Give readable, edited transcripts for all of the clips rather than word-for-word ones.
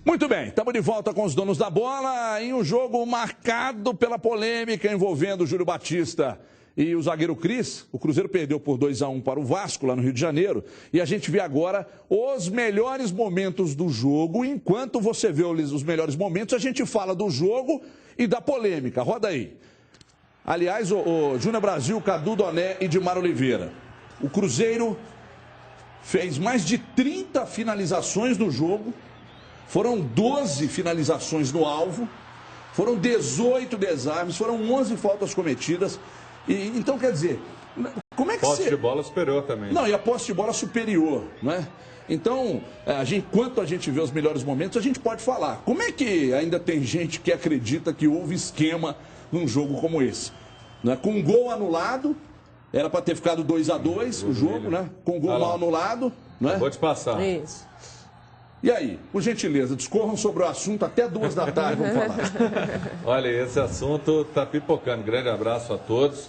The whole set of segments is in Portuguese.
Muito bem, estamos de volta com os donos da bola em um jogo marcado pela polêmica envolvendo o Júlio Batista e o zagueiro Cris. O Cruzeiro perdeu por 2-1 para o Vasco, lá no Rio de Janeiro. E a gente vê agora os melhores momentos do jogo. Enquanto você vê os melhores momentos, a gente fala do jogo e da polêmica. Roda aí. Aliás, o Júnior Brasil, Cadu Doné e Dimar Oliveira. O Cruzeiro fez mais de 30 finalizações no jogo. Foram 12 finalizações no alvo, foram 18 desarmes, foram 11 faltas cometidas. Então, quer dizer, como é que posse de bola superior também. Não, e a posse de bola superior, não é? Então, enquanto a gente vê os melhores momentos, a gente pode falar. Como é que ainda tem gente que acredita que houve esquema num jogo como esse? Não é? Com um gol anulado, era para ter ficado 2-2 o jogo, né? Com um gol mal anulado, não é? Vou te passar. Isso. E aí, por gentileza, discorram sobre o assunto até 2 da tarde, vamos falar. Olha, esse assunto está pipocando. Grande abraço a todos.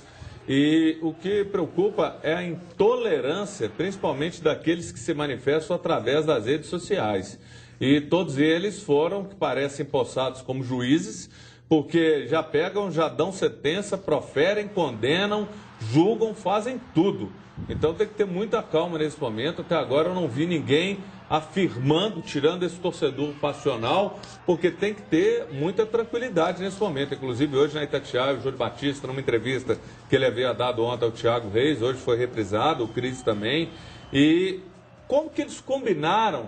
E o que preocupa é a intolerância, principalmente daqueles que se manifestam através das redes sociais. E todos eles foram, que parecem possados como juízes, porque já pegam, já dão sentença, proferem, condenam, julgam, fazem tudo. Então tem que ter muita calma nesse momento. Até agora eu não vi ninguém afirmando, tirando esse torcedor passional, porque tem que ter muita tranquilidade nesse momento. Inclusive hoje na Itatiaia, o Júlio Batista, numa entrevista que ele havia dado ontem ao Thiago Reis, hoje foi reprisado, o Cris também. E como que eles combinaram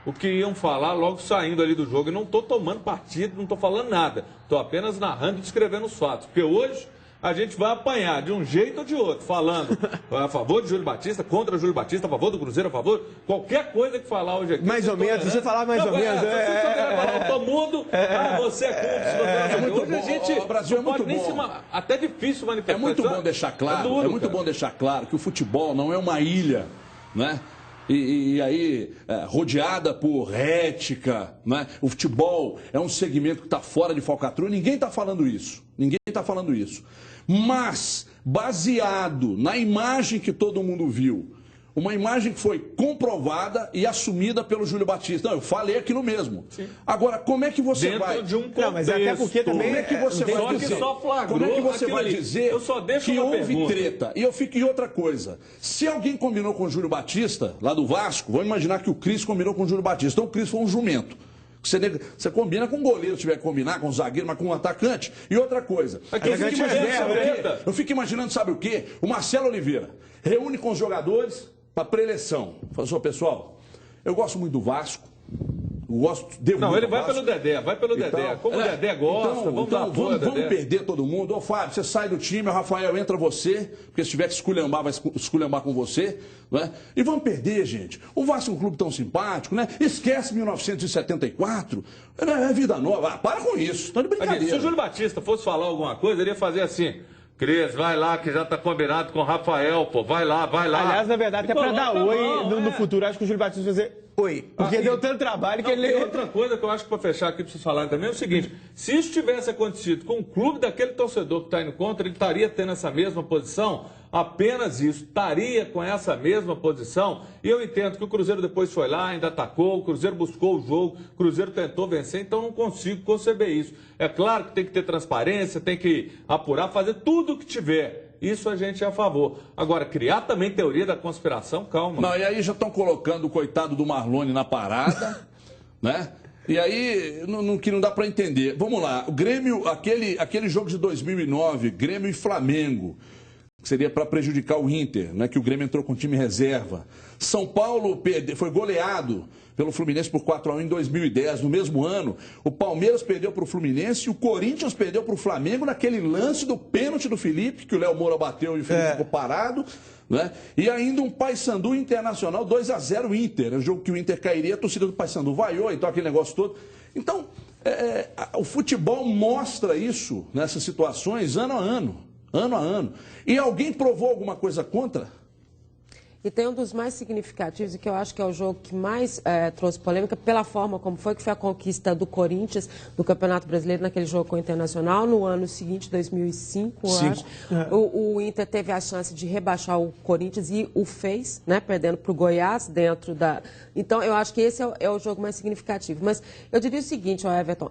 o que iam falar logo saindo ali do jogo? E não estou tomando partido, não estou falando nada. Estou apenas narrando e descrevendo os fatos. Porque hoje a gente vai apanhar de um jeito ou de outro, falando a favor de Júlio Batista, contra Júlio Batista, a favor do Cruzeiro, a favor, qualquer coisa que falar hoje aqui. Mais ou menos, você falar mais ou menos. Eu tô mudo, você é cúmplice. Hoje a gente, o Brasil é muito bom. Até difícil manifestar. É muito bom deixar claro, muito bom deixar claro que o futebol não é uma ilha, né? E aí, rodeada por ética, né? O futebol é um segmento que está fora de falcatrua. Ninguém está falando isso. Ninguém está falando isso. Mas, baseado na imagem que todo mundo viu, uma imagem que foi comprovada e assumida pelo Júlio Batista. Não, eu falei aquilo mesmo. Sim. Agora, como é que você dentro vai... de um contexto. Não, mas até porque também... Como é que você vai dizer? Como é que você vai dizer que houve treta? E outra coisa. Se alguém combinou com o Júlio Batista, lá do Vasco, vamos imaginar que o Cris combinou com o Júlio Batista. Então o Cris foi um jumento. Você combina com um goleiro, se tiver que combinar com um zagueiro, mas com um atacante. E outra coisa. Eu fico imaginando, sabe o quê? O Marcelo Oliveira reúne com os jogadores para pré-eleição. Fala assim, pessoal, eu gosto muito do Vasco. Não, ele vai pelo Dedé, Dedé. Como o Dedé gosta, vamos perder todo mundo. Ô, Fábio, você sai do time, o Rafael entra você, porque se tiver que esculhambar, vai esculhambar com você. Não é? E vamos perder, gente. O Vasco é um clube tão simpático, né? Esquece 1974. É vida nova. Para com isso. Tá de brincadeira. Se o Júlio Batista fosse falar alguma coisa, ele ia fazer assim... Cris, vai lá que já está combinado com o Rafael, pô. Vai lá. Aliás, na verdade, até para dar oi no futuro, acho que o Júlio Batista vai fazer oi. Porque deu tanto trabalho que ele... Outra coisa que eu acho que para fechar aqui para vocês falarem também é o seguinte: se isso tivesse acontecido com o clube daquele torcedor que está indo contra, ele estaria tendo essa mesma posição? Apenas isso, estaria com essa mesma posição. E eu entendo que o Cruzeiro depois foi lá, ainda atacou, o Cruzeiro buscou o jogo, o Cruzeiro tentou vencer, então não consigo conceber isso. É claro que tem que ter transparência, tem que apurar, fazer tudo o que tiver. Isso a gente é a favor. Agora, criar também teoria da conspiração, calma. Não, e aí já estão colocando o coitado do Marlone na parada, né? E aí, que não dá para entender. Vamos lá, o Grêmio, aquele jogo de 2009, Grêmio e Flamengo, que seria para prejudicar o Inter, né, que o Grêmio entrou com time reserva. São Paulo foi goleado pelo Fluminense por 4-1 em 2010. No mesmo ano, o Palmeiras perdeu para o Fluminense e o Corinthians perdeu para o Flamengo naquele lance do pênalti do Felipe, que o Léo Moura bateu e o Felipe ficou parado. Né? E ainda um Paysandu Internacional 2-0 Inter. É um jogo que o Inter cairia, a torcida do Paysandu vaiou, então aquele negócio todo. Então, o futebol mostra isso nessas situações ano a ano. Ano a ano. E alguém provou alguma coisa contra? E tem um dos mais significativos, e que eu acho que é o jogo que mais trouxe polêmica, pela forma como foi, que foi a conquista do Corinthians do Campeonato Brasileiro naquele jogo com o Internacional. No ano seguinte, 2005, eu acho, o Inter teve a chance de rebaixar o Corinthians e o fez, né, perdendo para o Goiás dentro da... Então, eu acho que esse é o jogo mais significativo. Mas eu diria o seguinte, Everton,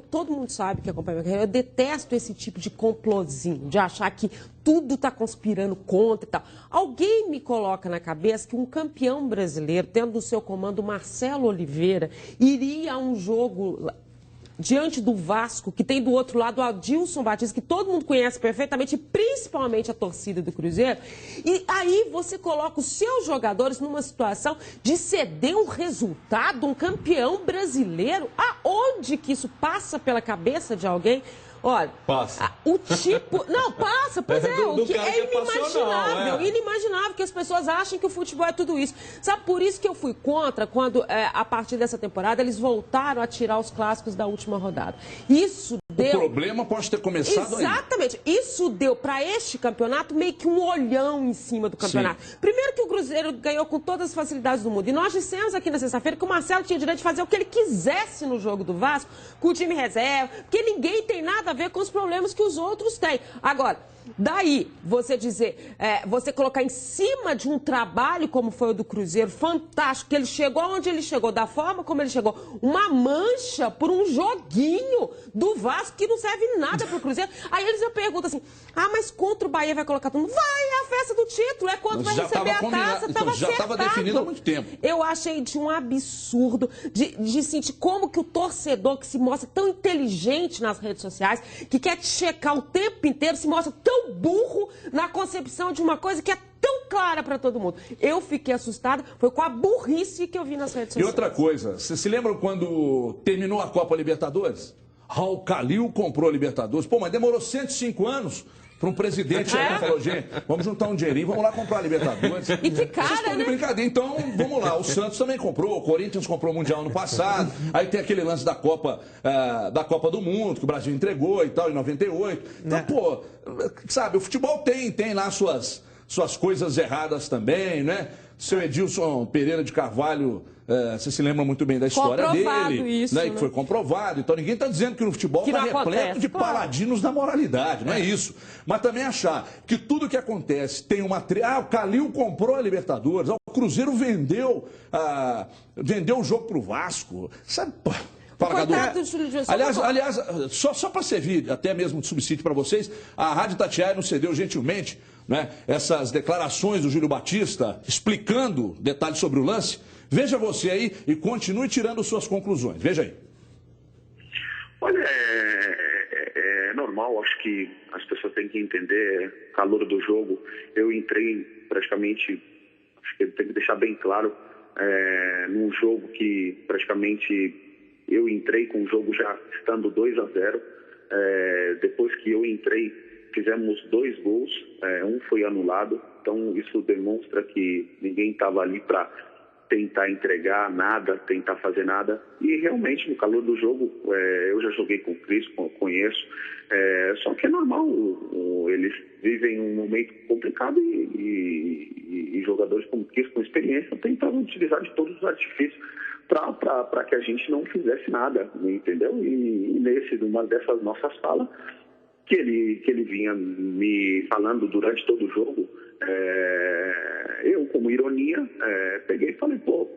todo mundo sabe que acompanha a minha carreira, eu detesto esse tipo de complozinho, de achar que tudo está conspirando contra e tal. Alguém me coloca na cabeça que um campeão brasileiro, tendo no seu comando Marcelo Oliveira, iria a um jogo diante do Vasco, que tem do outro lado o Adilson Batista, que todo mundo conhece perfeitamente, principalmente a torcida do Cruzeiro, e aí você coloca os seus jogadores numa situação de ceder um resultado, um campeão brasileiro. Aonde que isso passa pela cabeça de alguém? Olha, passa. O tipo... Não, passa, pois é, o que é inimaginável, inimaginável que as pessoas achem que o futebol é tudo isso. Sabe, por isso que eu fui contra quando, a partir dessa temporada, eles voltaram a tirar os clássicos da última rodada. Isso deu... O problema pode ter começado aí. Exatamente. Isso deu para este campeonato meio que um olhão em cima do campeonato. Sim. Primeiro que o Cruzeiro ganhou com todas as facilidades do mundo. E nós dissemos aqui na sexta-feira que o Marcelo tinha direito de fazer o que ele quisesse no jogo do Vasco, com o time reserva, porque ninguém tem nada a ver com os problemas que os outros têm. Agora, daí, você dizer, você colocar em cima de um trabalho como foi o do Cruzeiro, fantástico, que ele chegou onde ele chegou, da forma como ele chegou, uma mancha por um joguinho do Vasco que não serve nada pro Cruzeiro. Aí eles me perguntam assim, mas contra o Bahia vai colocar tudo? Vai, é a festa do título, é quando vai receber a taça, então, já estava definido há muito tempo. Eu achei de um absurdo, de sentir como que o torcedor que se mostra tão inteligente nas redes sociais, que quer te checar o tempo inteiro, se mostra tão burro na concepção de uma coisa que é tão clara para todo mundo. Eu fiquei assustada, foi com a burrice que eu vi nas redes sociais. E outra coisa, vocês se lembram quando terminou a Copa Libertadores? Raul Calil comprou a Libertadores. Pô, mas demorou 105 anos para um presidente chegar e falou, gente, vamos juntar um dinheirinho, vamos lá comprar a Libertadores. E que cara, vocês estão de brincadeira. Então, vamos lá. O Santos também comprou, o Corinthians comprou o Mundial no passado. Aí tem aquele lance da Copa do Mundo, que o Brasil entregou e tal, em 98. Então, pô, sabe, o futebol tem lá suas coisas erradas também, né? Seu Edilson Pereira de Carvalho, você se lembra muito bem da história dele, isso, né? Que foi comprovado. Então ninguém está dizendo que no futebol está repleto de paladinos da moralidade, não é isso. Mas também achar que tudo que acontece tem uma... o Calil comprou a Libertadores, o Cruzeiro vendeu o jogo para o Vasco, sabe... Fala, Cadu. Aliás, só para servir até mesmo de subsídio para vocês, a Rádio Itatiaia nos cedeu gentilmente, né, essas declarações do Júlio Batista explicando detalhes sobre o lance. Veja você aí e continue tirando suas conclusões. Veja aí. Olha, é normal, acho que as pessoas têm que entender o calor do jogo. Eu entrei praticamente, acho que tem que deixar bem claro, num jogo que praticamente... Eu entrei com o jogo já estando 2-0. Depois que eu entrei, fizemos 2 gols. Um foi anulado. Então, isso demonstra que ninguém estava ali para tentar entregar nada, tentar fazer nada. E, realmente, no calor do jogo, eu já joguei com o Cris, conheço. Só que é normal. Eles vivem um momento complicado e jogadores como o Cris, com experiência, tentaram utilizar de todos os artifícios para que a gente não fizesse nada, entendeu? E numa dessas nossas falas, que ele vinha me falando durante todo o jogo, eu, como ironia, peguei e falei, pô,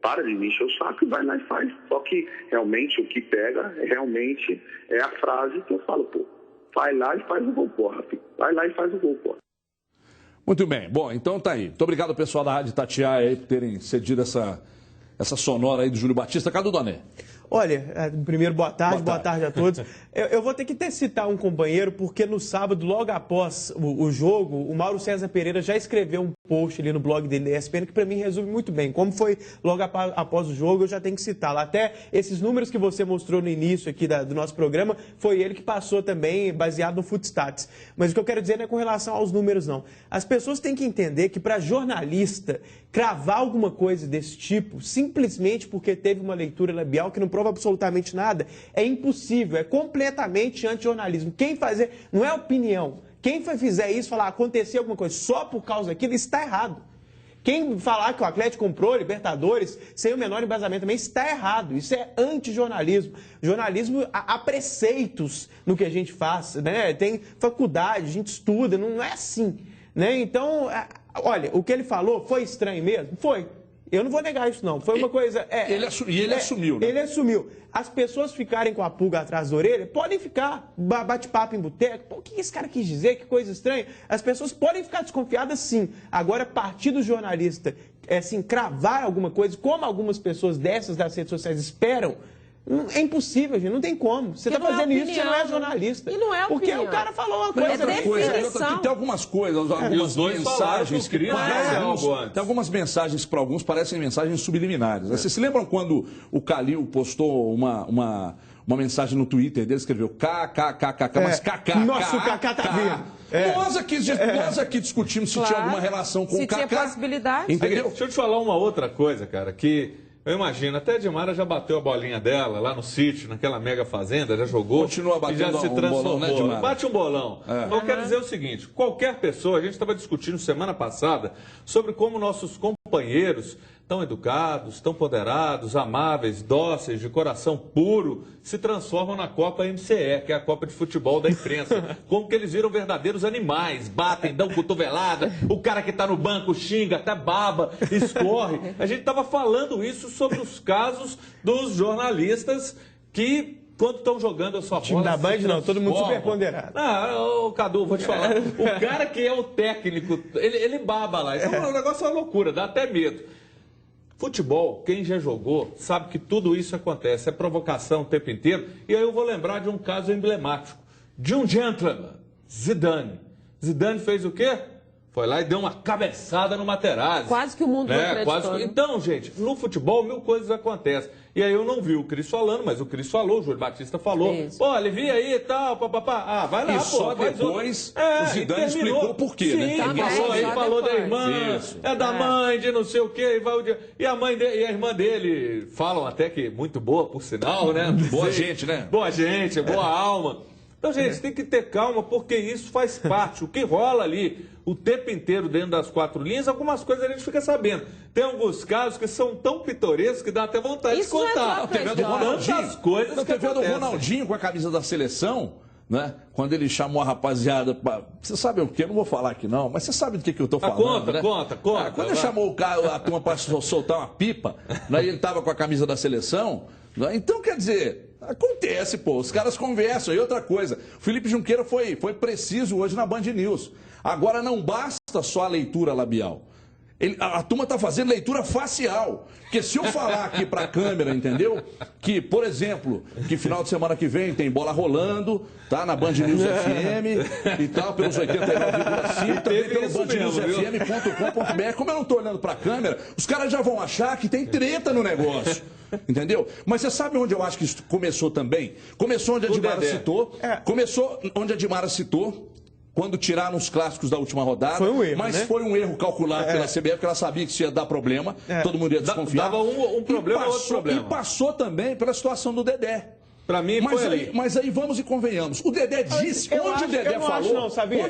para de me encher o saco e vai lá e faz. Só que, realmente, o que pega, realmente, é a frase que eu falo, pô, vai lá e faz o gol, porra, filho. Vai lá e faz o gol, porra. Muito bem. Bom, então tá aí. Muito obrigado, pessoal da Rádio Itatiaia, aí, por terem cedido essa sonora aí do Júlio Batista. Cadê o Doné? Olha, primeiro, boa tarde a todos. Eu vou ter que até citar um companheiro, porque no sábado, logo após o jogo, o Mauro César Pereira já escreveu um post ali no blog dele da ESPN, que para mim resume muito bem. Como foi logo após o jogo, eu já tenho que citá-lo. Até esses números que você mostrou no início aqui do nosso programa, foi ele que passou também, baseado no Footstats. Mas o que eu quero dizer não é com relação aos números, não. As pessoas têm que entender que para jornalista cravar alguma coisa desse tipo, simplesmente porque teve uma leitura labial que não prova absolutamente nada, é impossível, é completamente anti-jornalismo. Quem fazer, não é opinião. Quem fizer isso, falar acontecer alguma coisa só por causa daquilo, está errado. Quem falar que o Atlético comprou Libertadores sem o menor embasamento também está errado. Isso é antijornalismo. Jornalismo, há preceitos no que a gente faz, né? Tem faculdade, a gente estuda, não é assim, né? Então, olha, o que ele falou foi estranho mesmo? Foi. Eu não vou negar isso, não. Foi uma coisa... Ele assumiu, né? Ele assumiu. As pessoas ficarem com a pulga atrás da orelha, podem ficar, bate-papo em boteco. Pô, o que esse cara quis dizer? Que coisa estranha. As pessoas podem ficar desconfiadas, sim. Agora, partir do jornalista, assim, cravar alguma coisa, como algumas pessoas dessas das redes sociais esperam, é impossível, gente. Não tem como. Você está fazendo isso, você não é jornalista. E não é porque opinião. o cara falou uma coisa. Tem algumas coisas, algumas mensagens que tem algumas mensagens que para alguns parecem mensagens subliminares. Vocês se lembram quando o Calil postou uma mensagem no Twitter dele, escreveu KKKKK, mas KK. Nossa, o KK tá vindo. Nós aqui discutimos se tinha alguma relação com o KK. Se tinha possibilidade. Entendeu? Deixa eu te falar uma outra coisa, cara, que... Eu imagino, até a Edmara já bateu a bolinha dela lá no sítio, naquela mega fazenda, já jogou. Continua batendo e já se transformou. Bolão, né, Edmara? Bate um bolão. Eu quero dizer o seguinte, qualquer pessoa, a gente estava discutindo semana passada sobre como nossos companheiros tão educados, tão ponderados, amáveis, dóceis, de coração puro, se transformam na Copa MCE, que é a Copa de Futebol da imprensa. Como que eles viram verdadeiros animais, batem, dão cotovelada, o cara que está no banco xinga, até baba, escorre. A gente estava falando isso sobre os casos dos jornalistas que... Quando estão jogando a sua bola... Time da Band não, todo mundo super ponderado. Cadu, vou te falar. O cara que é o técnico, ele baba lá. Então, o negócio é uma loucura, dá até medo. Futebol, quem já jogou, sabe que tudo isso acontece. É provocação o tempo inteiro. E aí eu vou lembrar de um caso emblemático. De um gentleman, Zidane. Zidane fez o quê? Foi lá e deu uma cabeçada no Materazzi. Quase que o mundo não acreditou. Então, gente, no futebol mil coisas acontecem. E aí eu não vi o Cris falando, mas o Cris falou, o Júlio Batista falou. Isso. Pô, alivia aí e tal, papapá. Ah, vai lá, e só depois o Zidane explicou por quê, né? Ele falou da irmã, da mãe, de não sei o quê. E a mãe dele, e a irmã dele falam até que muito boa, por sinal, né? Boa gente, né? Boa gente, boa alma. Então, gente, tem que ter calma, porque isso faz parte. O que rola ali o tempo inteiro dentro das quatro linhas, algumas coisas a gente fica sabendo. Tem alguns casos que são tão pitorescos que dá até vontade de contar. Teve do Ronaldinho com a camisa da seleção, né? Quando ele chamou a rapaziada para... Você sabe o quê? Eu não vou falar aqui não, mas você sabe do que eu estou falando, Conta. Quando ele chamou a turma para soltar uma pipa, né? Ele estava com a camisa da seleção, né? Então, quer dizer... Acontece, pô, os caras conversam. E outra coisa, o Felipe Junqueira foi preciso hoje na Band News. Agora não basta só a leitura labial. A turma está fazendo leitura facial. Porque se eu falar aqui para a câmera, entendeu? Que, por exemplo, que final de semana que vem tem bola rolando, tá? Na Band News FM e tal, pelos 89,5, também pelo bandnewsfm.com.br. Como eu não estou olhando para a câmera, os caras já vão achar que tem treta no negócio. Entendeu? Mas você sabe onde eu acho que isso começou também? Começou onde a Edmara citou. Começou onde a Edmara citou. Quando tiraram os clássicos da última rodada. Foi um erro, mas né? Foi um erro calculado pela CBF, porque ela sabia que isso ia dar problema. Todo mundo ia desconfiar. Dava um problema ou outro problema. E passou também pela situação do Dedé. Pra mim foi ali. Mas aí vamos e convenhamos. O Dedé disse, onde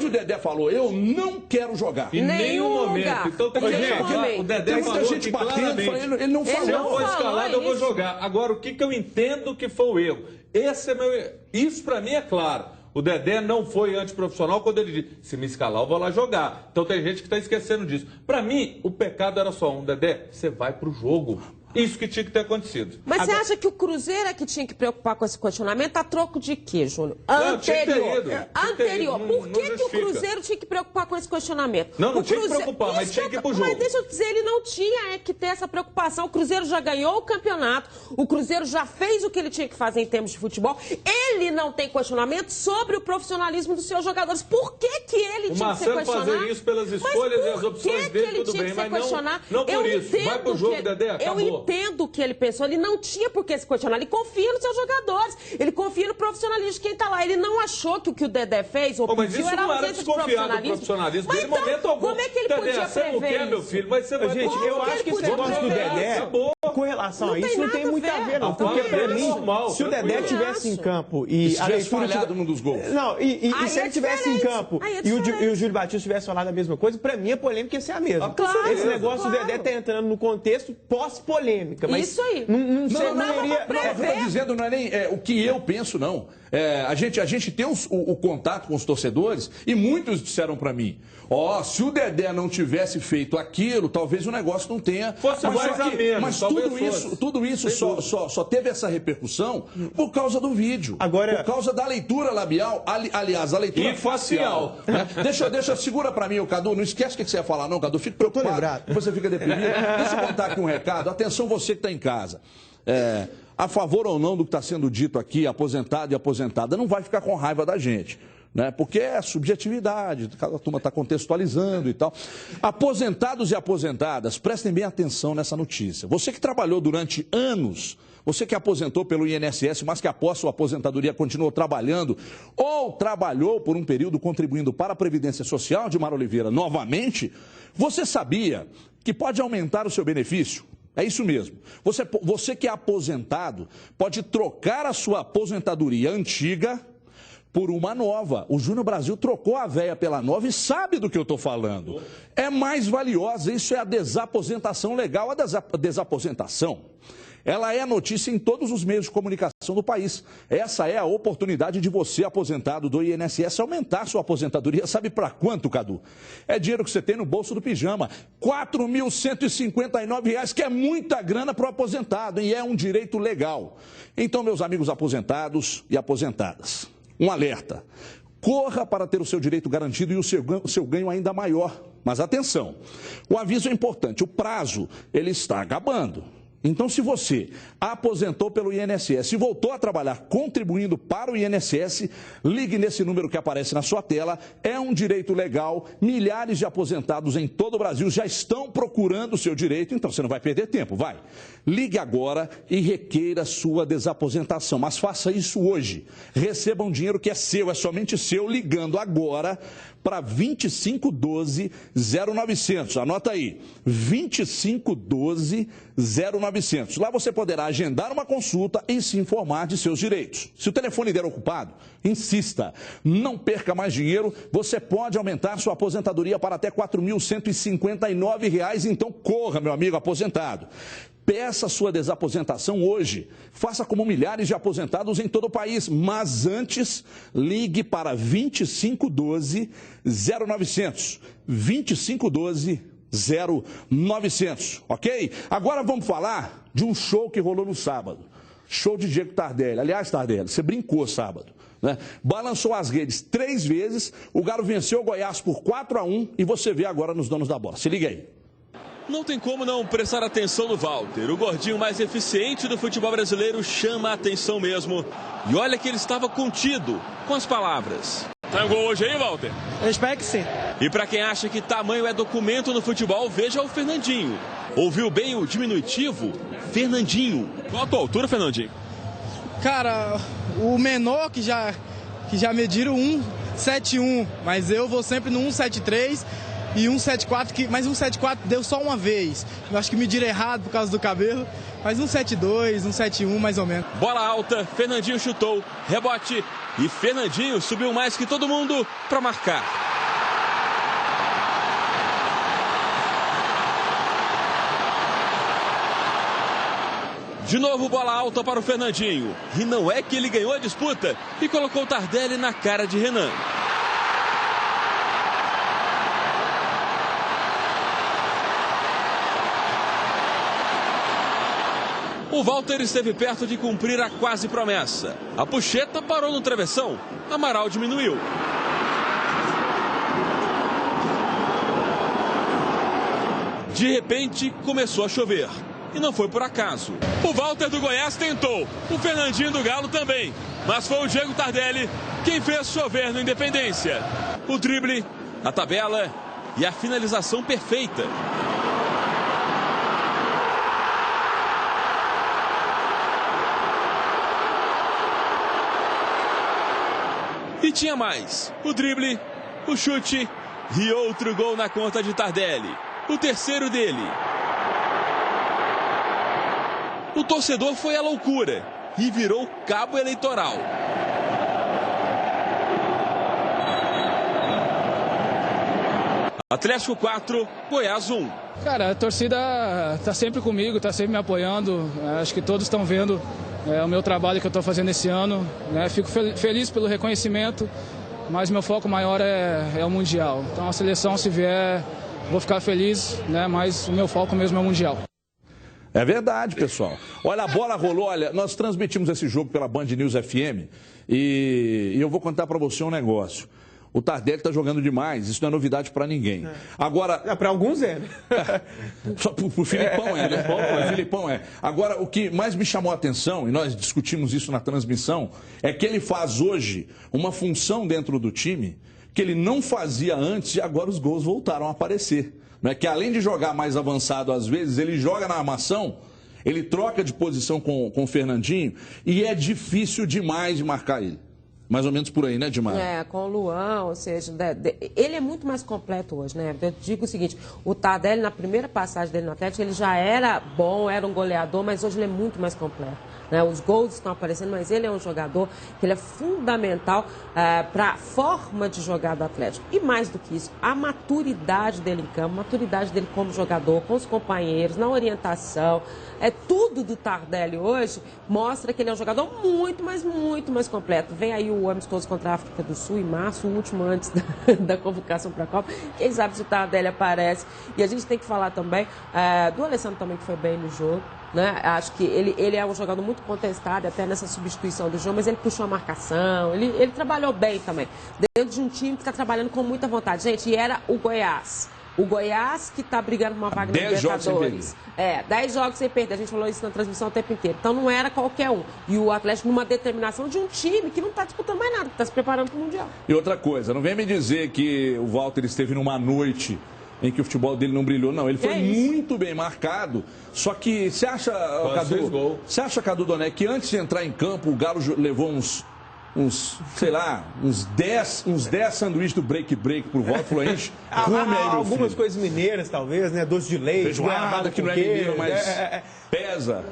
o Dedé falou, eu não quero jogar. Em nenhum momento. Então tem que falar. O Dedé falou gente batendo, ele não falou. Se eu for escalado, eu vou jogar. Agora, o que eu entendo que foi o erro? Esse é meu erro. Isso pra mim é claro. O Dedé não foi antiprofissional quando ele disse, se me escalar eu vou lá jogar. Então tem gente que está esquecendo disso. Para mim, o pecado era só um. Dedé, você vai pro jogo. Isso que tinha que ter acontecido. Mas você acha que o Cruzeiro é que tinha que preocupar com esse questionamento? A troco de quê, Júnior? Anterior. Por que o Cruzeiro tinha que preocupar com esse questionamento? Não tinha que preocupar, mas tinha que ir pro jogo. Mas deixa eu dizer, ele não tinha que ter essa preocupação. O Cruzeiro já ganhou o campeonato, o Cruzeiro já fez o que ele tinha que fazer em termos de futebol. Ele não tem questionamento sobre o profissionalismo dos seus jogadores. Por que ele tinha que ser questionado? O Marcelo fazer isso pelas escolhas e as opções dele, tudo bem, mas não por isso. Vai pro jogo, Dedé, acabou. entendo o que ele pensou. Ele não tinha por que se questionar. Ele confia nos seus jogadores. Ele confia no profissionalismo de quem está lá. Ele não achou que o Dedé fez ou pediu era ausência de profissionalismo. Mas então, momento algum. Como é que ele podia prever meu filho? Mas você vai... Gente, eu acho que esse negócio do Dedé, com relação a isso, não tem muito a ver, não. Porque pra mim, se o Dedé tivesse em campo e a leitura falhado num dos gols. Não, e se ele tivesse em campo e o Júlio Batista tivesse falado a mesma coisa, pra mim a polêmica ia ser a mesma. Claro, esse negócio do Dedé tá entrando no contexto pós-polêmica. Isso aí. Não iria... Não, eu tô dizendo, não é nem o que eu penso, não. A gente tem o contato com os torcedores e muitos disseram pra mim, se o Dedé não tivesse feito aquilo, talvez o negócio não tenha... Fosse mais a menos, mas tudo isso só teve essa repercussão por causa do vídeo. Agora... Por causa da leitura labial, aliás, a leitura facial. Né? Segura pra mim, Cadu, não esquece o que você ia falar, não, Cadu. Fico preocupado, você fica deprimido. Deixa eu contar aqui um recado. Atenção você que está em casa. A favor ou não do que está sendo dito aqui, aposentado e aposentada, não vai ficar com raiva da gente. Né? Porque é subjetividade, cada turma está contextualizando e tal. Aposentados e aposentadas, prestem bem atenção nessa notícia. Você que trabalhou durante anos, você que aposentou pelo INSS, mas que após sua aposentadoria continuou trabalhando ou trabalhou por um período contribuindo para a Previdência Social, Dimar Oliveira, novamente, você sabia que pode aumentar o seu benefício? É isso mesmo. Você que é aposentado pode trocar a sua aposentadoria antiga por uma nova. O Júnior Brasil trocou a velha pela nova e sabe do que eu estou falando. É mais valiosa, isso é a desaposentação legal. A desaposentação, ela é notícia em todos os meios de comunicação do país. Essa é a oportunidade de você, aposentado do INSS, aumentar sua aposentadoria. Sabe para quanto, Cadu? É dinheiro que você tem no bolso do pijama. R$ 4.159, que é muita grana para o aposentado, e é um direito legal. Então, meus amigos aposentados e aposentadas, um alerta. Corra para ter o seu direito garantido e o seu ganho ainda maior. Mas atenção, o aviso é importante, o prazo ele está acabando. Então, se você aposentou pelo INSS e voltou a trabalhar contribuindo para o INSS, ligue nesse número que aparece na sua tela. É um direito legal. Milhares de aposentados em todo o Brasil já estão procurando o seu direito, então você não vai perder tempo, vai. Ligue agora e requeira sua desaposentação, mas faça isso hoje. Receba um dinheiro que é seu, é somente seu, ligando agora para 2512-0900. Anota aí, 2512-0900. Lá você poderá agendar uma consulta e se informar de seus direitos. Se o telefone der ocupado, insista. Não perca mais dinheiro. Você pode aumentar sua aposentadoria para até R$ 4.159. Então corra, meu amigo aposentado. Peça sua desaposentação hoje. Faça como milhares de aposentados em todo o país. Mas antes, ligue para 2512-0900. 2512-0900, ok? Agora vamos falar de um show que rolou no sábado. Show de Diego Tardelli. Aliás, Tardelli, você brincou sábado, né? Balançou as redes 3 vezes, o Galo venceu o Goiás por 4-1 e você vê agora nos donos da bola. Se liga aí. Não tem como não prestar atenção no Walter. O gordinho mais eficiente do futebol brasileiro chama a atenção mesmo. E olha que ele estava contido com as palavras. Tem um gol hoje aí, Walter? Eu espero que sim. E para quem acha que tamanho é documento no futebol, veja o Fernandinho. Ouviu bem o diminutivo? Fernandinho. Qual a tua altura, Fernandinho? Cara, o menor que já mediram 1,71, mas eu vou sempre no 1,73 e 1,74, mas 1,74 deu só uma vez. Eu acho que mediram errado por causa do cabelo, mas 1,72, 1,71 mais ou menos. Bola alta, Fernandinho chutou, rebote e Fernandinho subiu mais que todo mundo para marcar. De novo bola alta para o Fernandinho. E não é que ele ganhou a disputa e colocou o Tardelli na cara de Renan. O Walter esteve perto de cumprir a quase promessa. A puxeta parou no travessão. Amaral diminuiu. De repente, começou a chover. E não foi por acaso. O Walter do Goiás tentou. O Fernandinho do Galo também. Mas foi o Diego Tardelli quem fez chover no Independência. O drible, a tabela e a finalização perfeita. E tinha mais. O drible, o chute e outro gol na conta de Tardelli. O terceiro dele. O torcedor foi à loucura e virou cabo eleitoral. Atlético 4, Goiás 1. Cara, a torcida está sempre comigo, está sempre me apoiando. Acho que todos estão vendo o meu trabalho que eu estou fazendo esse ano. Fico feliz pelo reconhecimento, mas meu foco maior é o Mundial. Então a seleção, se vier, vou ficar feliz, mas o meu foco mesmo é o Mundial. É verdade, pessoal. Olha, a bola rolou. Olha, nós transmitimos esse jogo pela Band News FM e eu vou contar para você um negócio. O Tardelli está jogando demais, isso não é novidade para ninguém. Agora, para alguns é, né? Só pro Filipão é, né? Filipão é. Agora, o que mais me chamou a atenção, e nós discutimos isso na transmissão, é que ele faz hoje uma função dentro do time que ele não fazia antes e agora os gols voltaram a aparecer. Que além de jogar mais avançado às vezes, ele joga na armação, ele troca de posição com o Fernandinho e é difícil demais de marcar ele. Mais ou menos por aí, né, Dimar? Com o Luan, ou seja, ele é muito mais completo hoje, né? Eu digo o seguinte, o Tardelli, na primeira passagem dele no Atlético, ele já era bom, era um goleador, mas hoje ele é muito mais completo. Os gols estão aparecendo, mas ele é um jogador que ele é fundamental para a forma de jogar do Atlético. E mais do que isso, a maturidade dele em campo, a maturidade dele como jogador, com os companheiros, na orientação. Tudo do Tardelli hoje mostra que ele é um jogador muito mais completo. Vem aí o amistoso contra a África do Sul em março, o último antes da convocação para a Copa. Quem sabe se o Tardelli aparece. E a gente tem que falar também do Alessandro também, que foi bem no jogo. Acho que ele é um jogador muito contestado até nessa substituição do jogo, mas ele puxou a marcação, ele trabalhou bem também, dentro de um time que está trabalhando com muita vontade. Gente, e era o Goiás. O Goiás que está brigando uma vaga na Libertadores. 10 jogos sem perder. A gente falou isso na transmissão o tempo inteiro. Então não era qualquer um. E o Atlético numa determinação de um time que não está disputando mais nada, que está se preparando para o Mundial. E outra coisa, não vem me dizer que o Walter esteve numa noite em que o futebol dele não brilhou, não. Ele foi muito bem marcado. Só que você acha, Cadu Doné, que antes de entrar em campo, o Galo levou uns 10 sanduíches do break pro Walter, falou, enche, come aí, meu algumas filho. Coisas mineiras, talvez, né? Doce de leite, feijoada, que não é mineiro, mas pesa.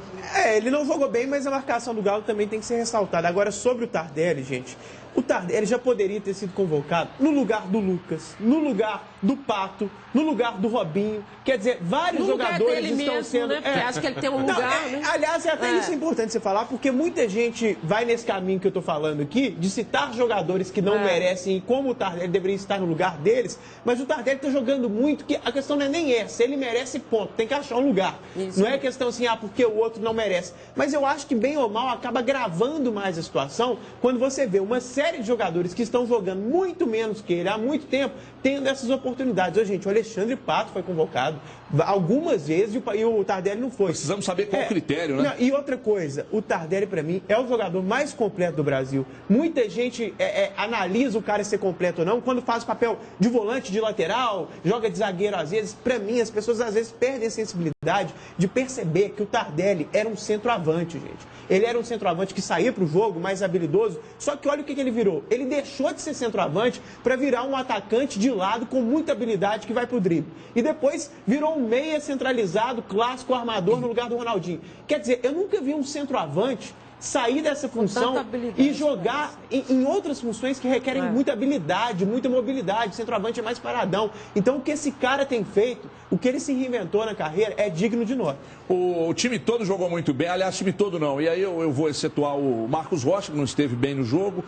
Ele não jogou bem, mas a marcação do Galo também tem que ser ressaltada. Agora, sobre o Tardelli, gente, o Tardelli já poderia ter sido convocado no lugar do Lucas, no lugar do Pato, no lugar do Robinho. Quer dizer, vários jogadores estão mesmo, sendo... Né? Porque acho que ele tem um lugar, né? Aliás, até isso é importante você falar, porque muita gente vai nesse caminho que eu estou falando aqui, de citar jogadores que não merecem, como o Tardelli deveria estar no lugar deles, mas o Tardelli está jogando muito, que a questão não é nem essa, ele merece ponto, tem que achar um lugar. Isso. Não é questão assim, porque o outro não merece. Mas eu acho que, bem ou mal, acaba gravando mais a situação quando você vê uma série de jogadores que estão jogando muito menos que ele há muito tempo, tendo essas oportunidades. Gente, o Alexandre Pato foi convocado algumas vezes e o Tardelli não foi. Precisamos saber qual o critério, né? E outra coisa, o Tardelli, para mim, é o jogador mais completo do Brasil. Muita gente analisa o cara ser completo ou não quando faz papel de volante, de lateral, joga de zagueiro às vezes. Para mim, as pessoas às vezes perdem a sensibilidade de perceber que o Tardelli era um centroavante, gente. Ele era um centroavante que saía para o jogo mais habilidoso, só que olha o que ele virou. Ele deixou de ser centroavante para virar um atacante de lado com muita habilidade que vai para o drible. E depois virou um meia centralizado, clássico, armador no lugar do Ronaldinho. Quer dizer, eu nunca vi um centroavante sair dessa função e jogar em outras funções que requerem muita habilidade, muita mobilidade. O centroavante é mais paradão. Então, o que esse cara tem feito, o que ele se reinventou na carreira, é digno de nota. O time todo jogou muito bem. Aliás, time todo não. E aí eu vou excetuar o Marcos Rocha, que não esteve bem no jogo.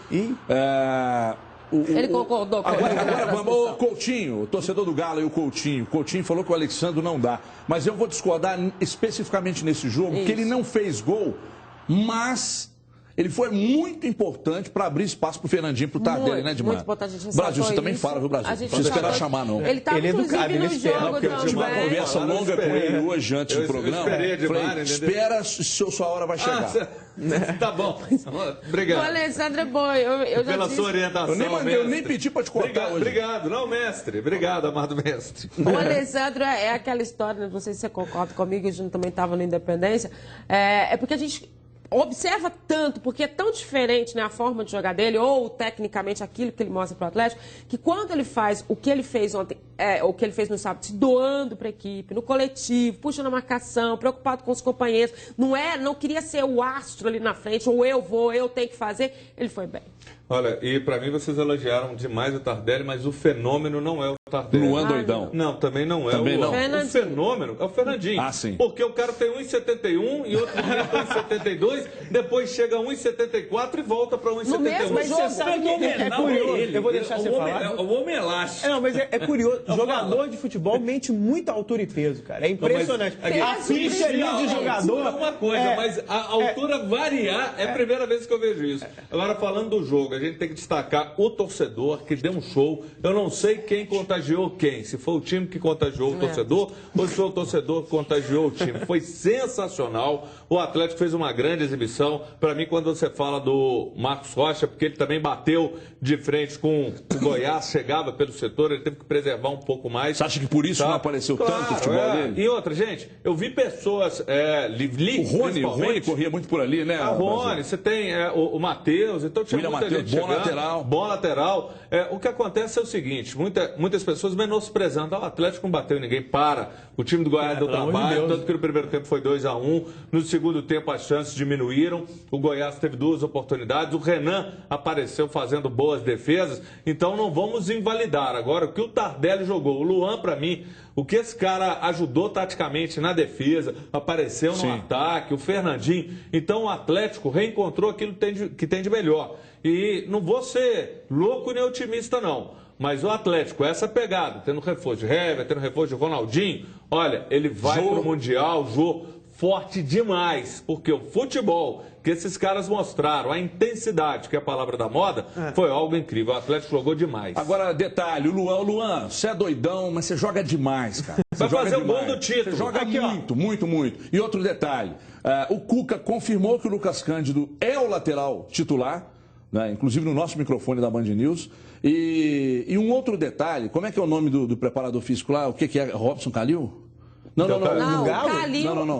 Ele concordou com agora vamos, o Coutinho, o torcedor do Galo e o Coutinho. O Coutinho falou que o Alexandre não dá. Mas eu vou discordar especificamente nesse jogo, que ele não fez gol, mas ele foi muito importante para abrir espaço para o Fernandinho, para o Tardelli, né, Dimar? Muito importante. A gente Brasil, você também fala, viu, Brasil? Não precisa esperar chamar, não. Ele estava, inclusive, no jogo Eu tive uma conversa longa com ele hoje, antes do programa. Falei, espera, sua hora vai chegar. Tá bom. Obrigado. O Alessandro é bom. Eu já Pela disse... sua orientação, eu nem pedi para te cortar hoje. Obrigado. Não, mestre. Obrigado, amado mestre. O Alessandro é aquela história, não sei se você concorda comigo, o Júnior também estava na Independência, é porque a gente... observa tanto, porque é tão diferente, né, a forma de jogar dele, ou tecnicamente aquilo que ele mostra para o Atlético, que quando ele faz o que ele fez ontem, o que ele fez no sábado, se doando para a equipe, no coletivo, puxando a marcação, preocupado com os companheiros, não queria ser o astro ali na frente, ou eu tenho que fazer, ele foi bem. Olha, e para mim vocês elogiaram demais o Tardelli, mas o fenômeno não é o Tardelli. Luan doidão. Não, também não é também o Luan. não. O fenômeno é o Fernandinho. Ah, sim. Porque o cara tem 1,71 e outro tem 1,72, depois chega a 1,74 e volta para 1,71. Mas você sabe que é curioso. Eu vou deixar você falar. O homem elástico. Não, mas é curioso. Jogador de futebol mente muito altura e peso, cara. É impressionante. A ficha ali de jogador... É uma coisa, mas a altura variar é a primeira vez que eu vejo isso. Agora, falando do jogo, a gente tem que destacar o torcedor que deu um show. Eu não sei quem contagiou quem. Se foi o time que contagiou o torcedor ou se foi o torcedor que contagiou o time. Foi sensacional. O Atlético fez uma grande exibição. Para mim, quando você fala do Marcos Rocha, porque ele também bateu de frente com o Goiás, chegava pelo setor, ele teve que preservar um pouco mais. Você acha que por isso não apareceu tanto o futebol dele? E outra, gente, eu vi pessoas... O Rony corria muito por ali, né? O Rony, você tem o Matheus, então tinha muita gente chegando. Bom lateral. O que acontece é o seguinte, muitas pessoas menosprezando. O Atlético não bateu em ninguém, o time do Goiás deu trabalho, tanto que no primeiro tempo foi 2-1, no segundo tempo as chances diminuíram, o Goiás teve 2 oportunidades, o Renan apareceu fazendo boas defesas, então não vamos invalidar. Agora, o que o Tardelli jogou, o Luan, para mim, o que esse cara ajudou taticamente na defesa, apareceu no ataque, o Fernandinho, então o Atlético reencontrou aquilo que tem de melhor. E não vou ser louco nem otimista, não. Mas o Atlético, essa pegada, tendo reforço de Hever, tendo reforço de Ronaldinho, olha, ele vai para o Mundial, forte demais. Porque o futebol que esses caras mostraram, a intensidade, que é a palavra da moda, foi algo incrível. O Atlético jogou demais. Agora, detalhe, o Luan, você é doidão, mas você joga demais, cara. Vai fazer o gol do título. Você joga muito. E outro detalhe, o Cuca confirmou que o Lucas Cândido é o lateral titular, né, inclusive no nosso microfone da Band News. E um outro detalhe, como é que é o nome do preparador físico lá? O que é? Robson Calil? Não.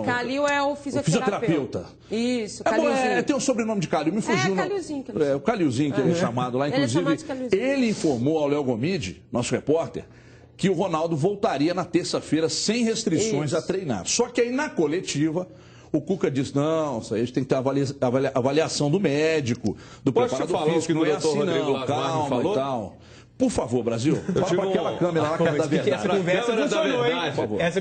Calil é o fisioterapeuta. Isso, Calilzinho. Tem o sobrenome de Calil, me fugiu. Calilzinho. O Calilzinho, que ele é chamado lá. Inclusive, ele informou ao Léo Gomide, nosso repórter, que o Ronaldo voltaria na terça-feira sem restrições a treinar. Só que aí na coletiva... O Cuca disse, não, isso aí a gente tem que ter avaliação do médico, do preparador físico, não é assim não, calma e tal. Por favor, Brasil, fala para aquela câmera lá que é da verdade. Essa conversa funcionou, hein?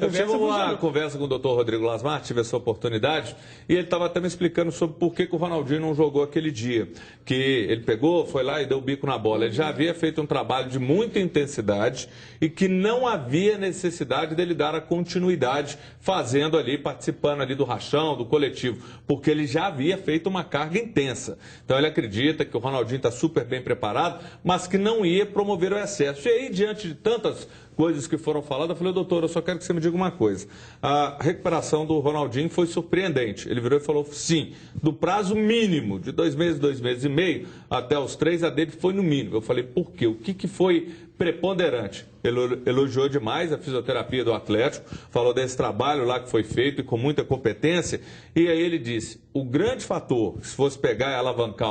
Eu tive uma conversa com o doutor Rodrigo Lasmar, tive essa oportunidade, e ele estava até me explicando sobre por que o Ronaldinho não jogou aquele dia. Que ele pegou, foi lá e deu o bico na bola. Ele já havia feito um trabalho de muita intensidade e que não havia necessidade dele dar a continuidade fazendo ali, participando ali do rachão, do coletivo, porque ele já havia feito uma carga intensa. Então ele acredita que o Ronaldinho está super bem preparado, mas que não ia promover o excesso. E aí, diante de tantas coisas que foram faladas, eu falei, doutor, eu só quero que você me diga uma coisa. A recuperação do Ronaldinho foi surpreendente. Ele virou e falou, sim, do prazo mínimo, de 2 meses e meio, até os 3, a dele foi no mínimo. Eu falei, por quê? O que foi preponderante? Ele elogiou demais a fisioterapia do Atlético, falou desse trabalho lá que foi feito e com muita competência, e aí ele disse, o grande fator, se fosse pegar e alavancar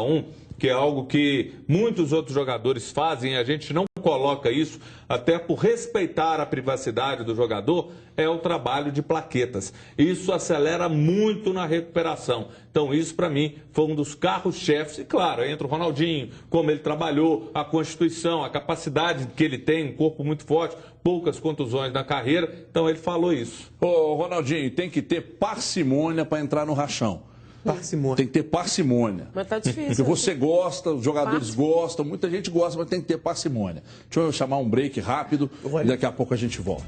que é algo que muitos outros jogadores fazem, a gente não coloca isso, até por respeitar a privacidade do jogador, é o trabalho de plaquetas. Isso acelera muito na recuperação. Então isso, para mim, foi um dos carros-chefes. E claro, entra o Ronaldinho, como ele trabalhou, a constituição, a capacidade que ele tem, um corpo muito forte, poucas contusões na carreira. Então ele falou isso. Ô, Ronaldinho, tem que ter parcimônia para entrar no rachão. Parcimônia. Tem que ter parcimônia. Mas tá difícil. Porque você gosta, os jogadores gostam, muita gente gosta, mas tem que ter parcimônia. Deixa eu chamar um break rápido e daqui a pouco a gente volta.